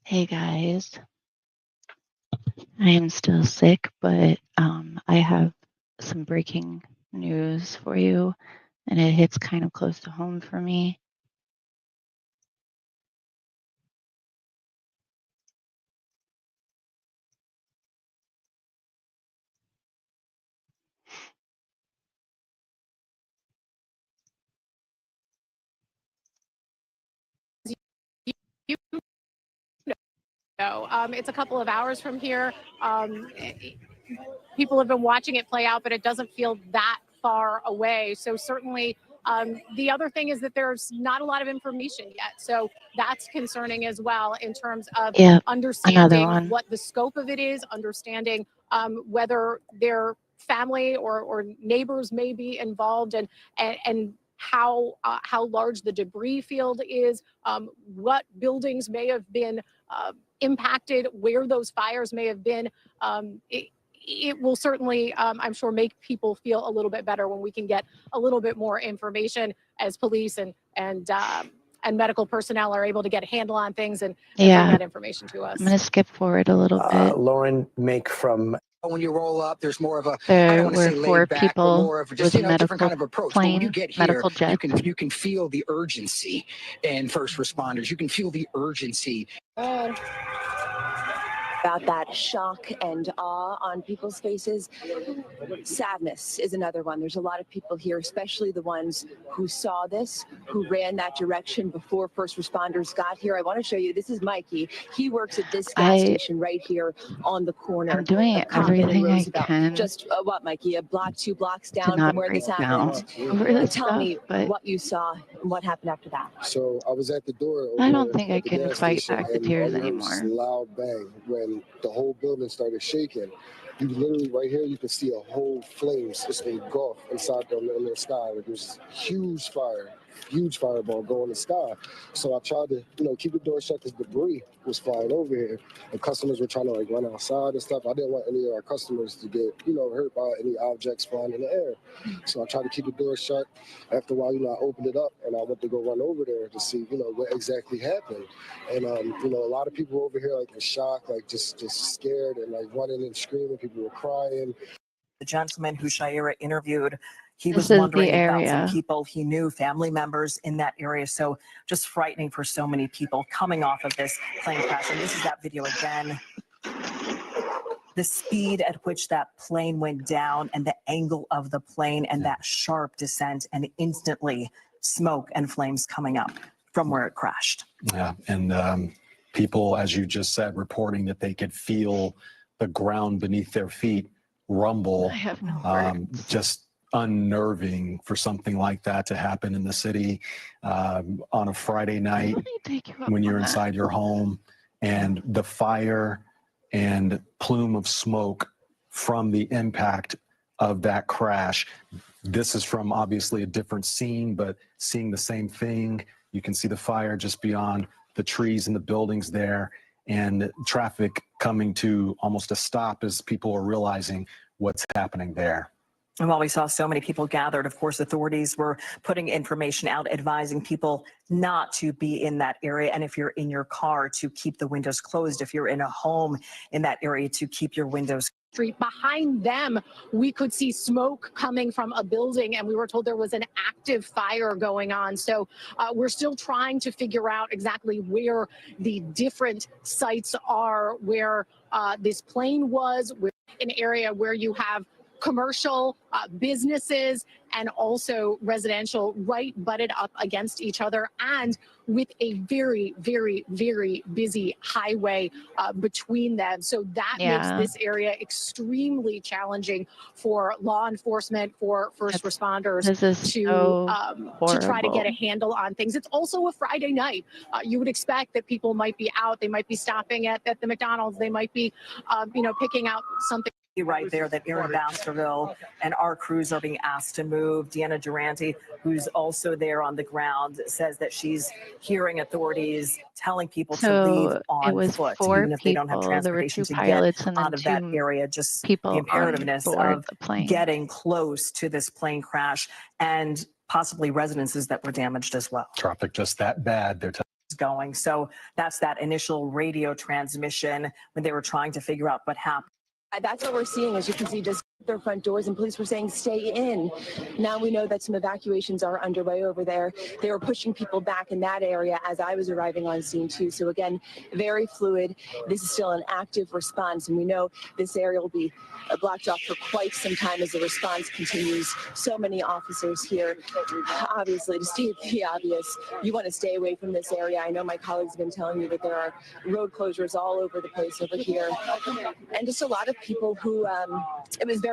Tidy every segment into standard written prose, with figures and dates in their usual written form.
Hey guys, I am still sick, but I have some breaking news for you, and it hits kind of close to home for me. It's a couple of hours from here. People have been watching it play out, but it doesn't feel that far away. So certainly, the other thing is that there's not a lot of information yet. So that's concerning as well in terms of understanding what the scope of it is, understanding whether their family or neighbors may be involved, and how large the debris field is, what buildings may have been impacted, where those fires may have been. It will certainly, I'm sure, make people feel a little bit better when we can get a little bit more information as police and medical personnel are able to get a handle on things and bring that information to us. I'm going to skip forward a little bit. Lauren Make from when you roll up, there's more of a there were 4 people more of just, with a medical kind of approach. Plane, when you get here, you can feel the urgency in first responders. You can feel the urgency. About that shock and awe on people's faces. Sadness is another one. There's a lot of people here, especially the ones who saw this, who ran that direction before first responders got here. I want to show you, this is Mikey. He works at this gas station right here on the corner. I'm doing everything I can. Just what, Mikey? A block, 2 blocks down from where this happened. Tell me what you saw and what happened after that. So I was at the door. I don't think I can fight back the tears anymore. Loud bang when the whole building started shaking. You literally right here, you can see a whole flames just engulf inside the sky. Like there's huge fireball going in the sky. So I tried to, keep the door shut because debris was flying over here, and customers were trying to run outside and stuff. I didn't want any of our customers to get, hurt by any objects flying in the air. So I tried to keep the door shut. After a while, I opened it up and I went to go run over there to see, what exactly happened. And a lot of people over here in shock, just scared and running and screaming. People were crying. The gentleman who Shaira interviewed, he was wondering about some people he knew, family members in that area. So just frightening for so many people coming off of this plane crash. And this is that video again. The speed at which that plane went down and the angle of the plane and that sharp descent and instantly smoke and flames coming up from where it crashed. Yeah, and people, as you just said, reporting that they could feel the ground beneath their feet rumble. I have no words. Just unnerving for something like that to happen in the city on a Friday night when you're inside your home, and the fire and plume of smoke from the impact of that crash. This is from obviously a different scene, but seeing the same thing. You can see the fire just beyond the trees and the buildings there, and traffic coming to almost a stop as people are realizing what's happening there. And while we saw so many people gathered, of course, authorities were putting information out, advising people not to be in that area. And if you're in your car, to keep the windows closed. If you're in a home in that area, to keep your windows closed. Behind them, we could see smoke coming from a building, and we were told there was an active fire going on. So we're still trying to figure out exactly where the different sites are, where this plane was, an area where you have commercial businesses and also residential right butted up against each other, and with a very, very, very busy highway between them. So that makes this area extremely challenging for law enforcement, for first responders to try to get a handle on things. It's also a Friday night. You would expect that people might be out. They might be stopping at the McDonald's. They might be, picking out something. Right there that Erin Baskerville and our crews are being asked to move. Deanna Durante, who's also there on the ground, says that she's hearing authorities telling people to leave on foot, even if they don't have transportation to get out of that area. Just the imperativeness of getting close to this plane crash and possibly residences that were damaged as well. Traffic just that bad. They're going. So that's that initial radio transmission when they were trying to figure out what happened. That's what we're seeing. As you can see, just their front doors, and police were saying stay in. Now we know that some evacuations are underway over there. They were pushing people back in that area as I was arriving on scene too. So again, very fluid. This is still an active response, and we know this area will be blocked off for quite some time as the response continues. So many officers here. Obviously, to state the obvious, you want to stay away from this area. I know my colleagues have been telling me that there are road closures all over the place over here, and just a lot of people who it was very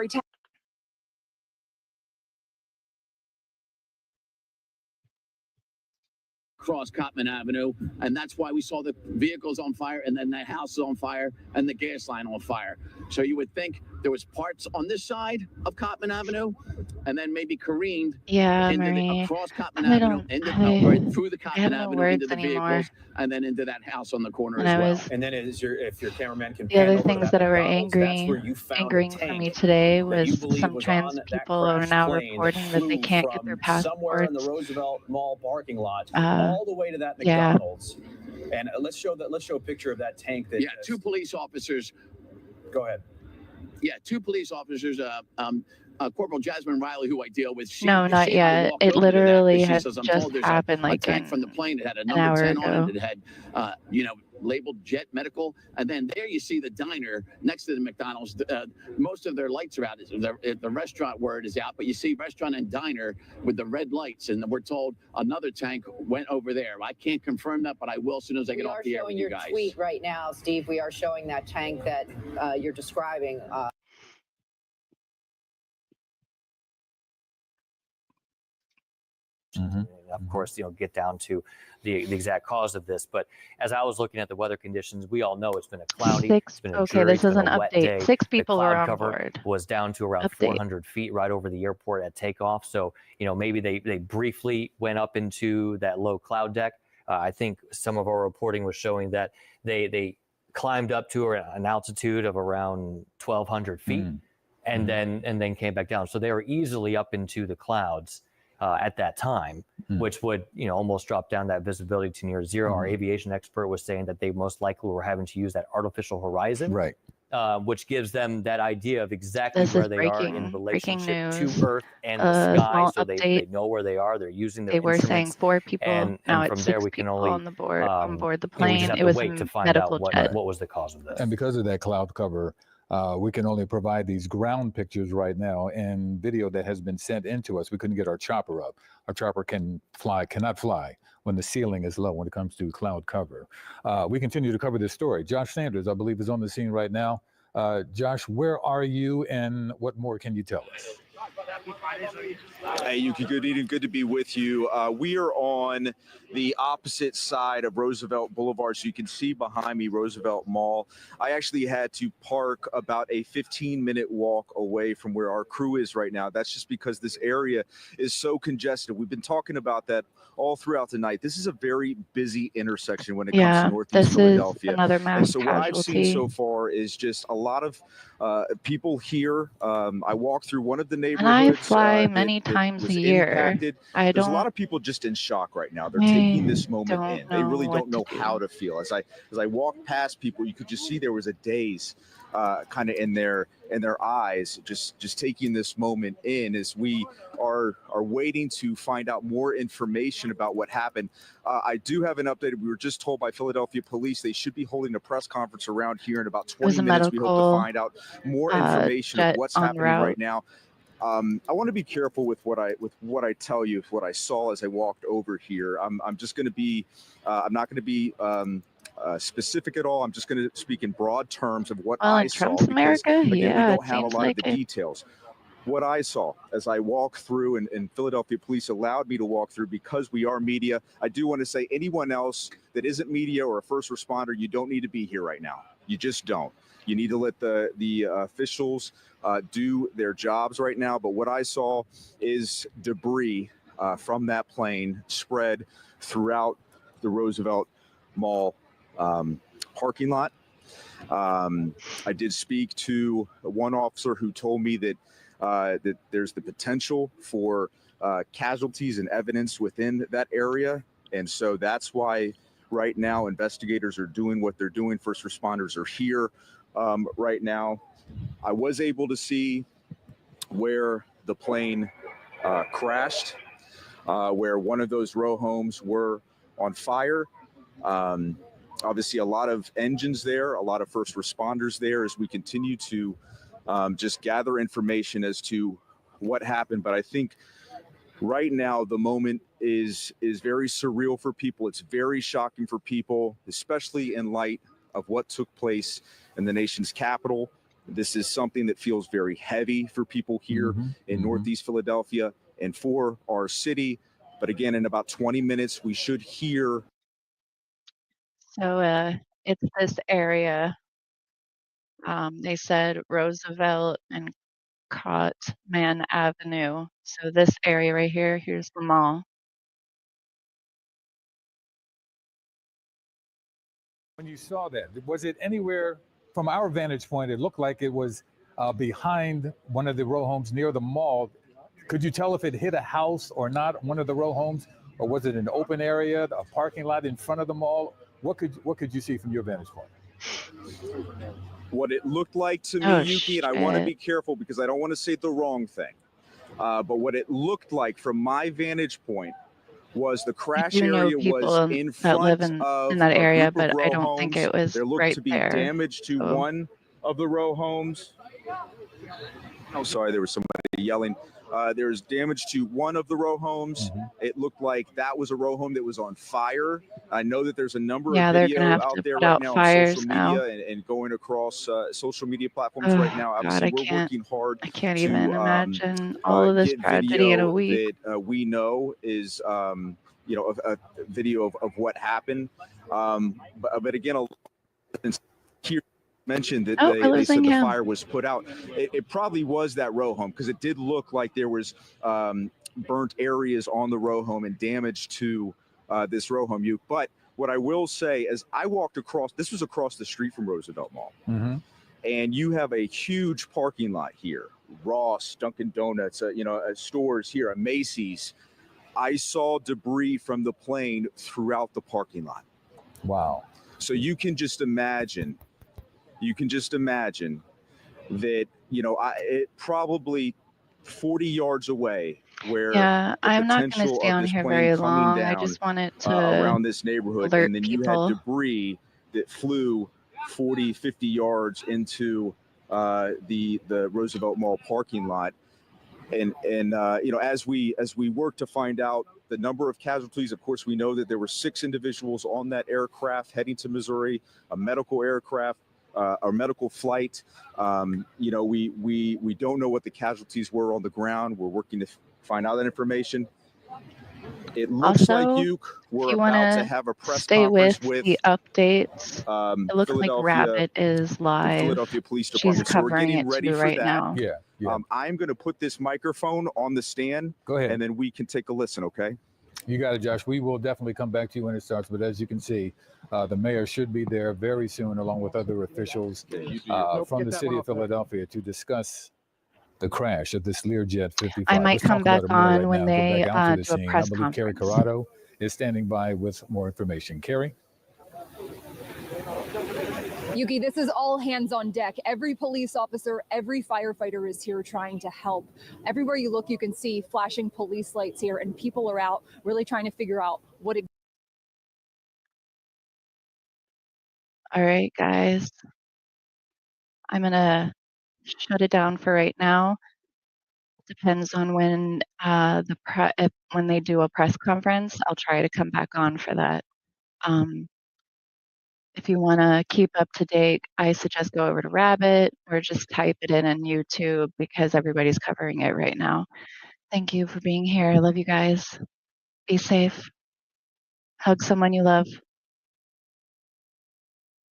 across Cottman Avenue, and that's why we saw the vehicles on fire, and then the house is on fire, and the gas line on fire. So you would think there was parts on this side of Cottman Avenue, and then maybe careened across Cottman Avenue, right through the Cottman Avenue into the vehicles, and then into that house on the corner as well. And then if your cameraman can the other things that were angering for me today was some trans people are now reporting that they can't get their passports. Somewhere in the Roosevelt Mall parking lot, all the way to that McDonald's. And let's show a picture of that tank. That two police officers. Go ahead. Yeah, two police officers. Corporal Jasmine Riley, who I deal with. Not yet. It literally has just happened like a tank from the plane. It had a number 10 on it. It had, labeled Jet Medical. And then there you see the diner next to the McDonald's. Most of their lights are out. The restaurant word is out, but you see restaurant and diner with the red lights. And we're told another tank went over there. I can't confirm that, but I will as soon as I get off the air with you guys. We are showing your tweet right now, Steve. We are showing that tank that you're describing. Of course, get down to the exact cause of this. But as I was looking at the weather conditions, we all know it's been a cloudy, it's been a dreary, this is an wet update. day. 6 people the are cloud on cover board. Was down to around 400 feet right over the airport at takeoff. So, maybe they briefly went up into that low cloud deck. I think some of our reporting was showing that they climbed up to an altitude of around 1,200 feet and then came back down. So they were easily up into the clouds at that time, which would, almost drop down that visibility to near zero. Our aviation expert was saying that they most likely were having to use that artificial horizon, right? Which gives them that idea of exactly where they are in relationship to Earth and the sky, so they know where they are. They're using their instruments. They were saying 4 people. And now from it's there 6 we can people only on board the plane. We just have it was to wait to find medical out jet. what was the cause of this. And because of that cloud cover, we can only provide these ground pictures right now and video that has been sent into us. We couldn't get our chopper up. Our chopper cannot fly when the ceiling is low when it comes to cloud cover. We continue to cover this story. Josh Sanders, I believe, is on the scene right now. Josh, where are you and what more can you tell us? Hey, Yuki, good evening. Good to be with you. We are on the opposite side of Roosevelt Boulevard, so you can see behind me Roosevelt Mall. I actually had to park about a 15-minute walk away from where our crew is right now. That's just because this area is so congested. We've been talking about that all throughout the night. This is a very busy intersection when it comes to Northeast Philadelphia. Another mass and so what I've seen so far is just a lot of people here. I walked through one of the neighborhoods. And I fly many times a year. There's a lot of people just in shock right now. They're taking this moment in. They really don't know how to feel. As I walked past people, you could just see there was a daze kind of in their eyes, just taking this moment in as we are waiting to find out more information about what happened. I do have an update. We were just told by Philadelphia police they should be holding a press conference around here in about 20 minutes. We hope to find out more information of what's happening right now. I want to be careful with what I tell you, what I saw as I walked over here. I'm just going to be, I'm not going to be specific at all. I'm just going to speak in broad terms of what I saw. Trump's America, again, we yeah, don't have a lot of the details. What I saw as I walked through, and Philadelphia police allowed me to walk through because we are media. I do want to say anyone else that isn't media or a first responder, you don't need to be here right now. You just don't. You need to let the officials do their jobs right now. But what I saw is debris from that plane spread throughout the Roosevelt Mall parking lot. I did speak to one officer who told me that that there's the potential for casualties and evidence within that area. And so that's why right now. Investigators are doing what they're doing. First responders are here right now. I was able to see where the plane crashed, where one of those row homes were on fire. Obviously, a lot of engines there, a lot of first responders there as we continue to just gather information as to what happened. But I think right now the moment is very surreal for people. It's very shocking for people, especially in light of what took place in the nation's capital. This is something that feels very heavy for people here in Northeast Philadelphia and for our city. But again, in about 20 minutes, we should hear. So it's this area. They said Roosevelt and Cottman Avenue. So this area right here, here's the mall. When you saw that, was it anywhere from our vantage point? It looked like it was behind one of the row homes near the mall. Could you tell if it hit a house or not, one of the row homes, or was it an open area, a parking lot in front of the mall? What could you see from your vantage point? What it looked like to me, Yuki, and I want to be careful because I don't want to say the wrong thing. But what it looked like from my vantage point was the crash area was in front of that area, but row I don't homes. think it was There looked right to be there. damage to one of the row homes. Oh, sorry, there was somebody yelling. There's damage to one of the row homes. It looked like that was a row home that was on fire. I know that there's a number of video out there right now on social media and going across social media platforms right now. Obviously, we're working hard. I can't even imagine all of this tragedy in a week. That we know is, you know, a video of what happened. But again, here mentioned that they said the fire was put out. It probably was that row home because it did look like there was burnt areas on the row home and damage to this row home. But what I will say is I walked across, this was across the street from Roosevelt Mall. And you have a huge parking lot here. Ross, Dunkin' Donuts, you know, stores here, a Macy's. I saw debris from the plane throughout the parking lot. Wow. So you can just imagine that, you know, it probably 40 yards away where I'm not going to stay on here very long. I just wanted to around this neighborhood, and then you had people. debris that flew 40, 50 yards into the Roosevelt Mall parking lot. And you know, as we work to find out the number of casualties, of course, we know that there were 6 individuals on that aircraft heading to Missouri, a medical aircraft, or medical flight. You know, we don't know what the casualties were on the ground. We're working to find out that information. It looks Also, like we're about to have a press stay conference with the updates. It looks like Rabbit is live. Philadelphia Police She's Department. So we're covering getting it ready too for right that. now. Yeah. I'm going to put this microphone on the stand. Go ahead. And then we can take a listen, okay? You got it, Josh. We will definitely come back to you when it starts. But as you can see, the mayor should be there very soon, along with other officials from the city of Philadelphia to discuss the crash of this Learjet 55. I might Let's come talk about back it more on right when now. they Go back out to the do a scene. press I believe Carrie conference. Corrado is standing by with more information. Carrie? Yuki, this is all hands on deck. Every police officer, every firefighter is here trying to help. Everywhere you look, you can see flashing police lights here, and people are out really trying to figure out what it. All right, guys. I'm going to shut it down for right now. Depends on when when they do a press conference. I'll try to come back on for that. If you want to keep up to date, I suggest go over to Rabbit or just type it in YouTube because everybody's covering it right now. Thank you for being here. I love you guys. Be safe. Hug someone you love.